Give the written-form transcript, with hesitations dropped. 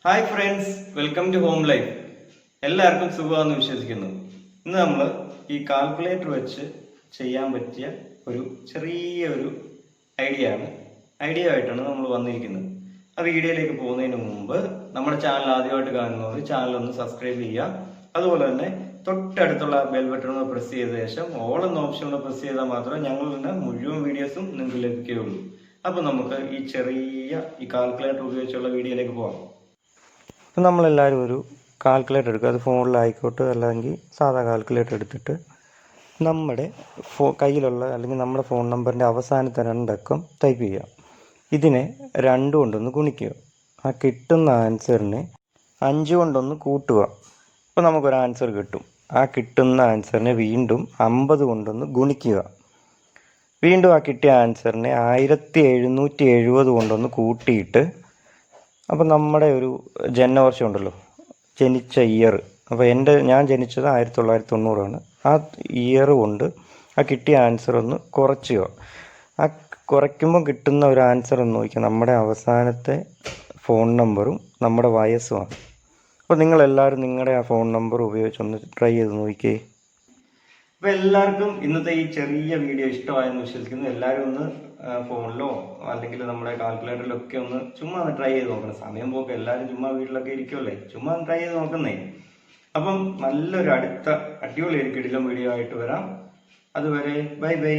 Hi friends, welcome to home life. എല്ലാവർക്കും സുഖമാണെന്ന് വിശ്വസിക്കുന്നു. ഇന്ന് നമ്മൾ ഈ കാൽക്കുലേറ്റർ വെച്ച് ചെയ്യാൻ പറ്റിയ ഒരു ചെറിയൊരു ഐഡിയ ആയിട്ടാണ് നമ്മൾ വന്നിരിക്കുന്നത്. ആ വീഡിയോയിലേക്ക് പോകുന്നതിന് മുമ്പ് നമ്മുടെ ചാനൽ ആദ്യമായിട്ട് കാണുന്നവർ ചാനൽ ഒന്ന് സബ്സ്ക്രൈബ് ചെയ്യുക. അതുപോലെ തന്നെ തൊട്ടടുത്തുള്ള ബെൽ ബട്ടൺ ഒന്ന് പ്രസ് ചെയ്ത ശേഷം ഓൾ എന്ന ഓപ്ഷൻ പ്രസ് ചെയ്താൽ മാത്രമേ ഞങ്ങളുടെ മുഴുവൻ വീഡിയോസും നിങ്ങൾക്ക് ലഭിക്കുകയുള്ളൂ. അപ്പോൾ നമുക്ക് ഈ ചെറിയ ഈ കാൽക്കുലേറ്റർ ഉപയോഗിച്ചുള്ള വീഡിയോയിലേക്ക് പോകാം. ഇപ്പം നമ്മളെല്ലാവരും ഒരു കാൽക്കുലേറ്റർ എടുക്കുക. അത് ഫോണിലായിക്കോട്ടെ അല്ലെങ്കിൽ സാധാ കാൽക്കുലേറ്റർ എടുത്തിട്ട് നമ്മുടെ കയ്യിലുള്ള അല്ലെങ്കിൽ നമ്മുടെ ഫോൺ നമ്പറിൻ്റെ അവസാനത്തെ 2 അക്കം ടൈപ്പ് ചെയ്യുക. ഇതിനെ 2 കൊണ്ടൊന്ന് ഗുണിക്കുക. ആ കിട്ടുന്ന ആൻസറിനെ 5 കൊണ്ടൊന്ന് കൂട്ടുക. അപ്പോൾ നമുക്കൊരു ആൻസർ കിട്ടും. ആ കിട്ടുന്ന ആൻസറിനെ വീണ്ടും 50 കൊണ്ടൊന്ന് ഗുണിക്കുക. വീണ്ടും ആ കിട്ടിയ ആൻസറിനെ 1770 കൊണ്ടൊന്ന് കൂട്ടിയിട്ട്, അപ്പോൾ നമ്മുടെ ഒരു ജന്മവർഷം ഉണ്ടല്ലോ, ജനിച്ച ഇയർ. അപ്പോൾ ഞാൻ ജനിച്ചത് 1990. ആ ഇയർ കൊണ്ട് ആ കിട്ടിയ ആൻസർ ഒന്ന് കുറയ്ക്കുക. ആ കുറയ്ക്കുമ്പോൾ കിട്ടുന്ന ഒരു ആൻസർ ഒന്ന് നോക്കിയാൽ നമ്മുടെ അവസാനത്തെ ഫോൺ നമ്പറും നമ്മുടെ വയസ്സുമാണ്. അപ്പോൾ നിങ്ങളെല്ലാവരും നിങ്ങളുടെ ആ ഫോൺ നമ്പർ ഉപയോഗിച്ചൊന്ന് ട്രൈ ചെയ്ത് നോക്കിയേ. അപ്പോൾ എല്ലാവർക്കും ഇന്നത്തെ ഈ ചെറിയ വീഡിയോ ഇഷ്ടമായെന്ന് വിശ്വസിക്കുന്നു. എല്ലാവരും ഒന്ന് ഫോണിലോ അല്ലെങ്കിൽ നമ്മുടെ കാൽക്കുലേറ്ററിലൊക്കെ ഒന്ന് ചുമ്മാ ഒന്ന് ട്രൈ ചെയ്ത് നോക്കണം. സമയം പോക്ക്, എല്ലാവരും ചുമ്മാ വീട്ടിലൊക്കെ ഇരിക്കുമല്ലേ, ചുമ്മാ ഒന്ന് ട്രൈ ചെയ്ത് നോക്കുന്നേ. അപ്പം നല്ലൊരു അടുത്ത അടിപൊളി ഒരു കിടിലം വീഡിയോ ആയിട്ട് വരാം. അതുവരെ ബൈ ബൈ.